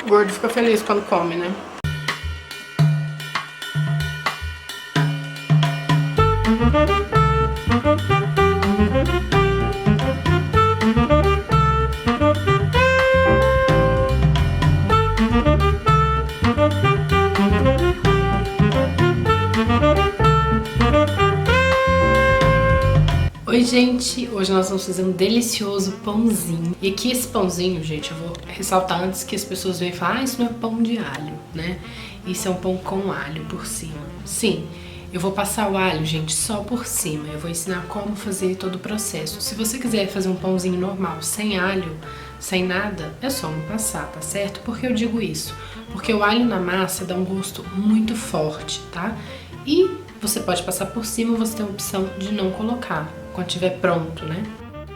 O gordo fica feliz quando come, né? Oi gente, hoje nós vamos fazer um delicioso pãozinho. E aqui esse pãozinho, gente, eu vou ressaltar antes que as pessoas venham falar: ah, isso não é pão de alho, né? Isso é um pão com alho por cima. Sim, eu vou passar o alho, gente, só por cima. Eu vou ensinar como fazer todo o processo. Se você quiser fazer um pãozinho normal, sem alho, sem nada, é só não passar, tá certo? Por que eu digo isso? Porque o alho na massa dá um gosto muito forte, tá? E você pode passar por cima, você tem a opção de não colocar quando estiver pronto, né?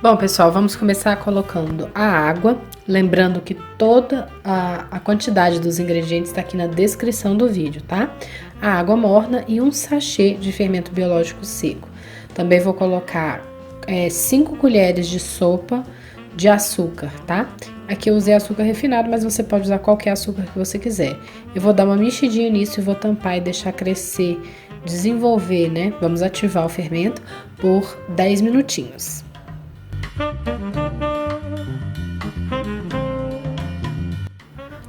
Bom, pessoal, vamos começar colocando a água. Lembrando que toda a quantidade dos ingredientes está aqui na descrição do vídeo, tá? A água morna e um sachê de fermento biológico seco. Também vou colocar 5 colheres de sopa de açúcar, tá? Aqui eu usei açúcar refinado, mas você pode usar qualquer açúcar que você quiser. Eu vou dar uma mexidinha nisso e vou tampar e deixar crescer, desenvolver, né? Vamos ativar o fermento por 10 minutinhos.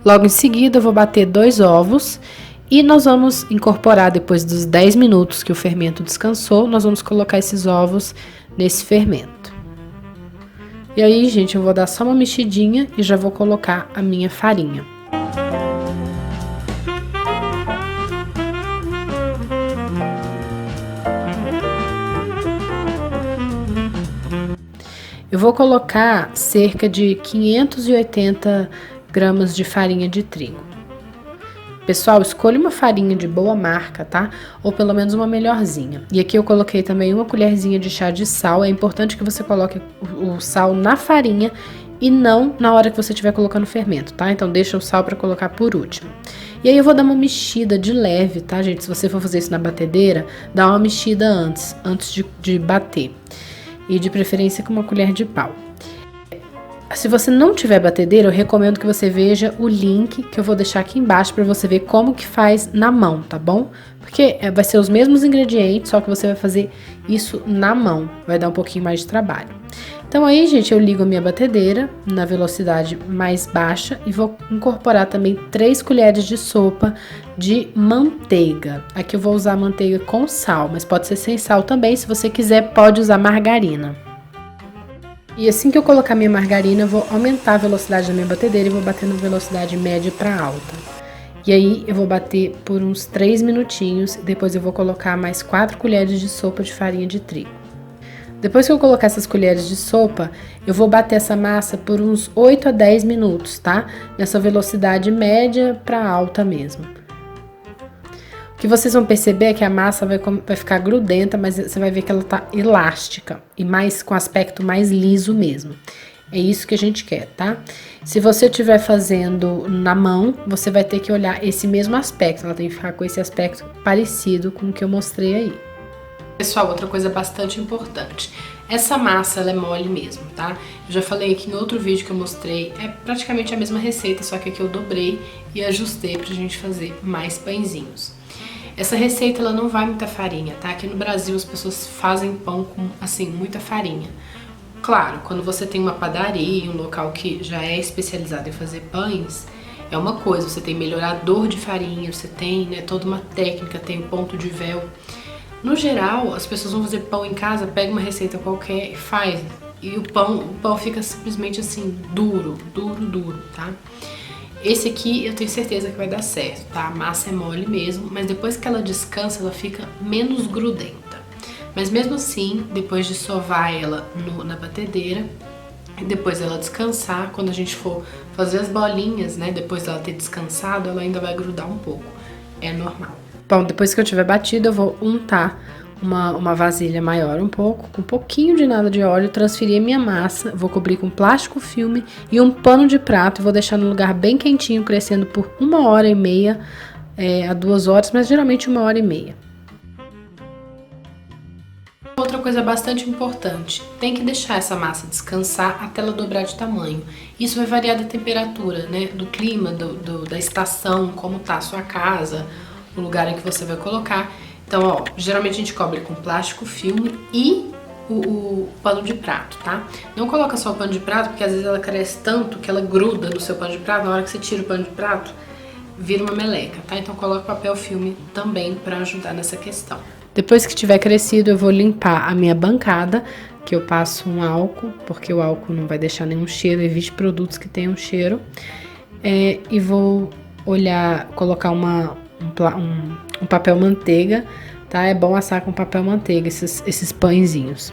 Logo em seguida eu vou bater 2 ovos e nós vamos incorporar, depois dos 10 minutos que o fermento descansou, nós vamos colocar esses ovos nesse fermento. E aí, gente, eu vou dar só uma mexidinha e já vou colocar a minha farinha. Eu vou colocar cerca de 580 gramas de farinha de trigo. Pessoal, escolha uma farinha de boa marca, tá? Ou pelo menos uma melhorzinha. E aqui eu coloquei também uma colherzinha de chá de sal. É importante que você coloque o sal na farinha e não na hora que você estiver colocando o fermento, tá? Então deixa o sal para colocar por último. E aí eu vou dar uma mexida de leve, tá, gente? Se você for fazer isso na batedeira, dá uma mexida antes de bater. E de preferência com uma colher de pau. Se você não tiver batedeira, eu recomendo que você veja o link que eu vou deixar aqui embaixo para você ver como que faz na mão, tá bom? Porque vai ser os mesmos ingredientes, só que você vai fazer isso na mão, vai dar um pouquinho mais de trabalho. Então aí, gente, eu ligo a minha batedeira na velocidade mais baixa e vou incorporar também 3 colheres de sopa de manteiga. Aqui eu vou usar manteiga com sal, mas pode ser sem sal também. Se você quiser, pode usar margarina. E assim que eu colocar minha margarina, eu vou aumentar a velocidade da minha batedeira e vou bater na velocidade média para alta. E aí eu vou bater por uns 3 minutinhos, depois eu vou colocar mais 4 colheres de sopa de farinha de trigo. Depois que eu colocar essas colheres de sopa, eu vou bater essa massa por uns 8 a 10 minutos, tá? Nessa velocidade média para alta mesmo. O que vocês vão perceber é que a massa vai ficar grudenta, mas você vai ver que ela tá elástica e com aspecto mais liso mesmo. É isso que a gente quer, tá? Se você estiver fazendo na mão, você vai ter que olhar esse mesmo aspecto. Ela tem que ficar com esse aspecto parecido com o que eu mostrei aí. Pessoal, outra coisa bastante importante. Essa massa, ela é mole mesmo, tá? Eu já falei aqui em outro vídeo que eu mostrei. É praticamente a mesma receita, só que aqui eu dobrei e ajustei pra gente fazer mais pãezinhos. Essa receita, ela não vai muita farinha, tá? Aqui no Brasil as pessoas fazem pão com, assim, muita farinha. Claro, quando você tem uma padaria, um local que já é especializado em fazer pães, é uma coisa, você tem melhorador de farinha, você tem, né, toda uma técnica, tem o ponto de véu. No geral, as pessoas vão fazer pão em casa, pega uma receita qualquer e faz. E o pão fica simplesmente assim, duro, tá? Esse aqui eu tenho certeza que vai dar certo, tá? A massa é mole mesmo, mas depois que ela descansa, ela fica menos grudenta. Mas mesmo assim, depois de sovar ela na batedeira, e depois ela descansar, quando a gente for fazer as bolinhas, né? Depois dela ter descansado, ela ainda vai grudar um pouco. É normal. Bom, depois que eu tiver batido, eu vou untar uma vasilha maior um pouco, com um pouquinho de nada de óleo, transferir a minha massa, vou cobrir com plástico filme e um pano de prato e vou deixar no lugar bem quentinho, crescendo por 1h30 a 2 horas, mas geralmente 1h30. Outra coisa bastante importante, tem que deixar essa massa descansar até ela dobrar de tamanho. Isso vai variar da temperatura, né, do clima, da estação, como tá a sua casa, o lugar em que você vai colocar. Então, ó, geralmente a gente cobre com plástico filme e o pano de prato, tá? Não coloca só o pano de prato, porque às vezes ela cresce tanto que ela gruda no seu pano de prato, na hora que você tira o pano de prato, vira uma meleca, tá? Então coloca papel filme também para ajudar nessa questão. Depois que tiver crescido, eu vou limpar a minha bancada, que eu passo um álcool, porque o álcool não vai deixar nenhum cheiro, evite produtos que tenham cheiro. E vou colocar um papel manteiga, tá? É bom assar com papel manteiga esses pãezinhos.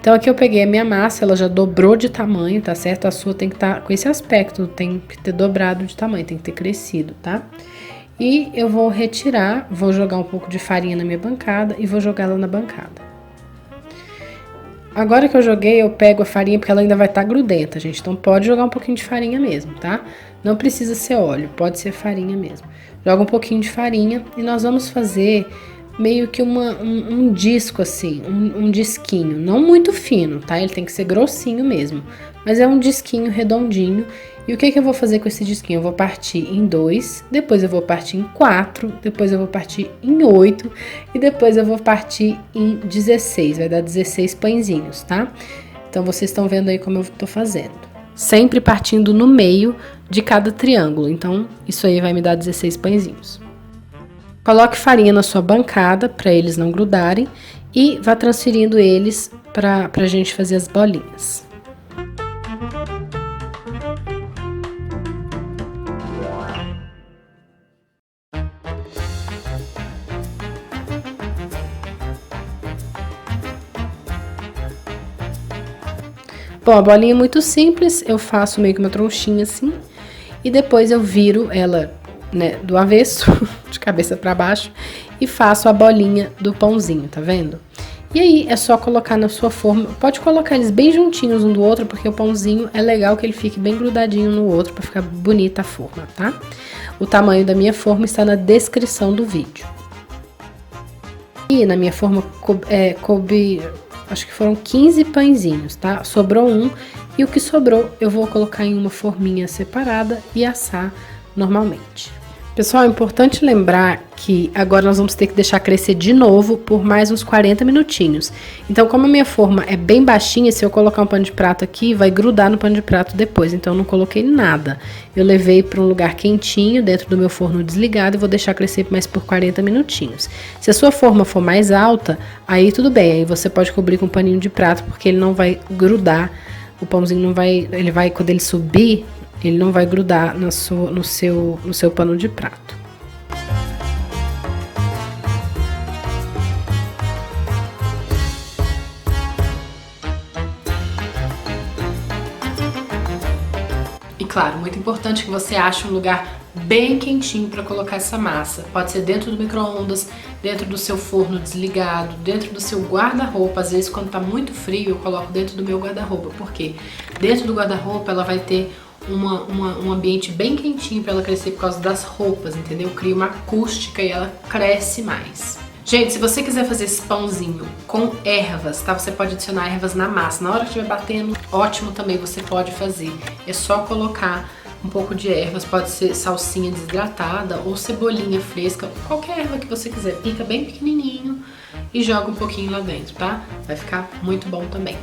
Então aqui eu peguei a minha massa, ela já dobrou de tamanho, tá certo? A sua tem que estar com esse aspecto, tem que ter dobrado de tamanho, tem que ter crescido, tá? E eu vou retirar, vou jogar um pouco de farinha na minha bancada e vou jogar ela na bancada. Agora que eu joguei, eu pego a farinha, porque ela ainda vai estar grudenta, gente. Então pode jogar um pouquinho de farinha mesmo, tá? Não precisa ser óleo, pode ser farinha mesmo. Joga um pouquinho de farinha e nós vamos fazer meio que um disco assim, um disquinho. Não muito fino, tá? Ele tem que ser grossinho mesmo. Mas é um disquinho redondinho. E o que eu vou fazer com esse disquinho? Eu vou partir em 2, depois eu vou partir em 4, depois eu vou partir em 8 e depois eu vou partir em 16. Vai dar 16 pãezinhos, tá? Então vocês estão vendo aí como eu tô fazendo. Sempre partindo no meio de cada triângulo. Então isso aí vai me dar 16 pãezinhos. Coloque farinha na sua bancada para eles não grudarem e vá transferindo eles pra gente fazer as bolinhas. Bom, a bolinha é muito simples, eu faço meio que uma tronchinha assim, e depois eu viro ela, né, do avesso, de cabeça para baixo, e faço a bolinha do pãozinho, tá vendo? E aí é só colocar na sua forma, pode colocar eles bem juntinhos um do outro, porque o pãozinho é legal que ele fique bem grudadinho no outro, para ficar bonita a forma, tá? O tamanho da minha forma está na descrição do vídeo. E na minha forma coube... Acho que foram 15 pãezinhos, tá? Sobrou um e o que sobrou eu vou colocar em uma forminha separada e assar normalmente. Pessoal, é importante lembrar que agora nós vamos ter que deixar crescer de novo por mais uns 40 minutinhos. Então, como a minha forma é bem baixinha, se eu colocar um pano de prato aqui, vai grudar no pano de prato depois. Então, eu não coloquei nada. Eu levei para um lugar quentinho, dentro do meu forno desligado, e vou deixar crescer mais por 40 minutinhos. Se a sua forma for mais alta, aí tudo bem. Aí você pode cobrir com um paninho de prato, porque ele não vai grudar. O pãozinho não vai... Ele vai, quando ele subir... Ele não vai grudar no seu pano de prato. E claro, muito importante que você ache um lugar bem quentinho para colocar essa massa. Pode ser dentro do micro-ondas, dentro do seu forno desligado, dentro do seu guarda-roupa. Às vezes, quando tá muito frio, eu coloco dentro do meu guarda-roupa. Por quê? Dentro do guarda-roupa, ela vai ter um ambiente bem quentinho para ela crescer por causa das roupas, entendeu? Cria uma acústica e ela cresce mais. Gente, se você quiser fazer esse pãozinho com ervas, tá? Você pode adicionar ervas na massa. Na hora que estiver batendo, ótimo também você pode fazer. É só colocar um pouco de ervas, pode ser salsinha desidratada ou cebolinha fresca, qualquer erva que você quiser. Pica bem pequenininho e joga um pouquinho lá dentro, tá? Vai ficar muito bom também.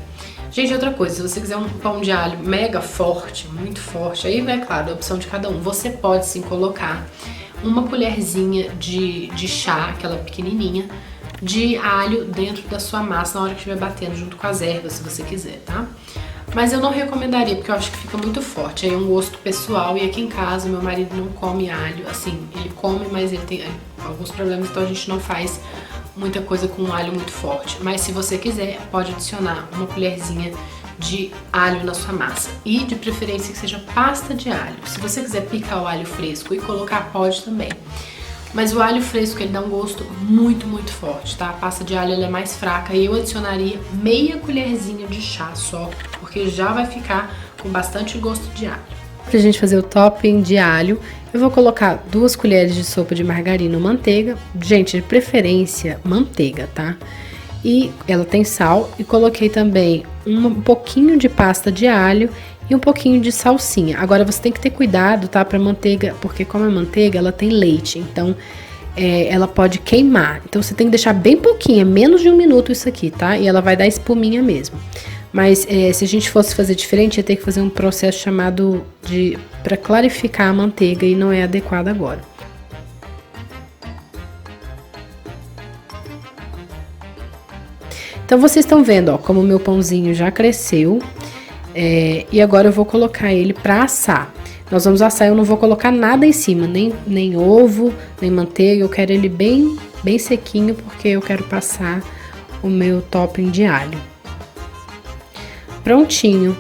Gente, outra coisa, se você quiser um pão de alho mega forte, muito forte, aí vai, claro, a opção de cada um. Você pode sim colocar uma colherzinha de chá, aquela pequenininha, de alho dentro da sua massa na hora que estiver batendo junto com as ervas, se você quiser, tá? Mas eu não recomendaria, porque eu acho que fica muito forte. Aí é um gosto pessoal e aqui em casa meu marido não come alho, assim, ele come, mas ele tem alguns problemas, então a gente não faz muita coisa com alho muito forte. Mas se você quiser, pode adicionar uma colherzinha de alho na sua massa. E de preferência que seja pasta de alho. Se você quiser picar o alho fresco e colocar, pode também. Mas o alho fresco, ele dá um gosto muito, muito forte, tá? A pasta de alho, ela é mais fraca e eu adicionaria meia colherzinha de chá só, porque já vai ficar com bastante gosto de alho. Pra gente fazer o topping de alho, eu vou colocar 2 colheres de sopa de margarina ou manteiga. Gente, de preferência, manteiga, tá? e ela tem sal, e coloquei também um pouquinho de pasta de alho e um pouquinho de salsinha. Agora você tem que ter cuidado, tá, pra manteiga, porque como é manteiga, ela tem leite, então ela pode queimar. Então você tem que deixar bem pouquinho, menos de 1 minuto isso aqui, tá? E ela vai dar espuminha mesmo. Mas se a gente fosse fazer diferente, ia ter que fazer um processo chamado para clarificar a manteiga e não é adequado agora. Então vocês estão vendo, ó, como o meu pãozinho já cresceu. E agora eu vou colocar ele para assar. Nós vamos assar, eu não vou colocar nada em cima, nem ovo, nem manteiga. Eu quero ele bem sequinho, porque eu quero passar o meu topping de alho. Prontinho.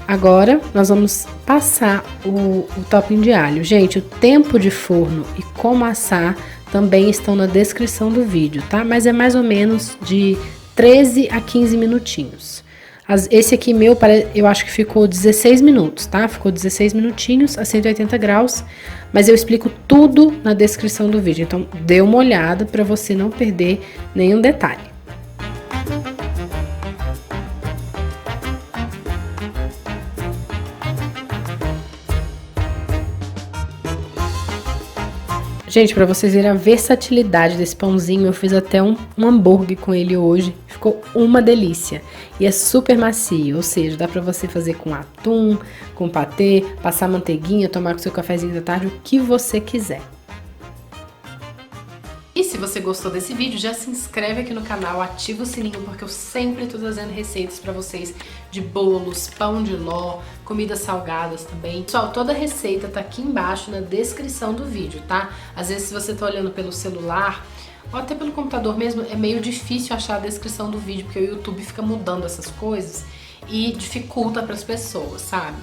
Agora nós vamos passar o topping de alho. Gente, o tempo de forno e como assar também estão na descrição do vídeo, tá? Mas é mais ou menos de 13 a 15 minutinhos. Esse aqui meu, eu acho que ficou 16 minutos, tá? Ficou 16 minutinhos a 180 graus, mas eu explico tudo na descrição do vídeo. Então, dê uma olhada para você não perder nenhum detalhe. Gente, pra vocês verem a versatilidade desse pãozinho, eu fiz até um hambúrguer com ele hoje. Ficou uma delícia. E é super macio, ou seja, dá pra você fazer com atum, com patê, passar manteiguinha, tomar com seu cafezinho da tarde, o que você quiser. E se você gostou desse vídeo, já se inscreve aqui no canal, ativa o sininho, porque eu sempre tô trazendo receitas pra vocês de bolos, pão de ló, comidas salgadas também. Pessoal, toda receita tá aqui embaixo na descrição do vídeo, tá? Às vezes se você tá olhando pelo celular, ou até pelo computador mesmo, é meio difícil achar a descrição do vídeo, porque o YouTube fica mudando essas coisas e dificulta pras pessoas, sabe?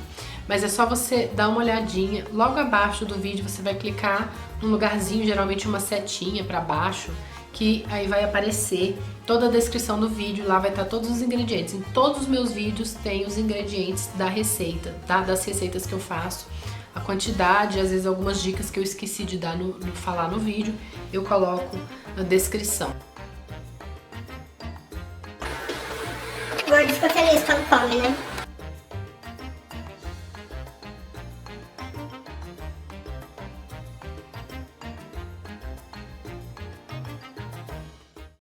Mas é só você dar uma olhadinha, logo abaixo do vídeo você vai clicar num lugarzinho, geralmente uma setinha pra baixo, que aí vai aparecer toda a descrição do vídeo, lá vai estar todos os ingredientes. Em todos os meus vídeos tem os ingredientes da receita, tá? Das receitas que eu faço, a quantidade, às vezes algumas dicas que eu esqueci de dar falar no vídeo, eu coloco na descrição. Gordo fica feliz quando come, né?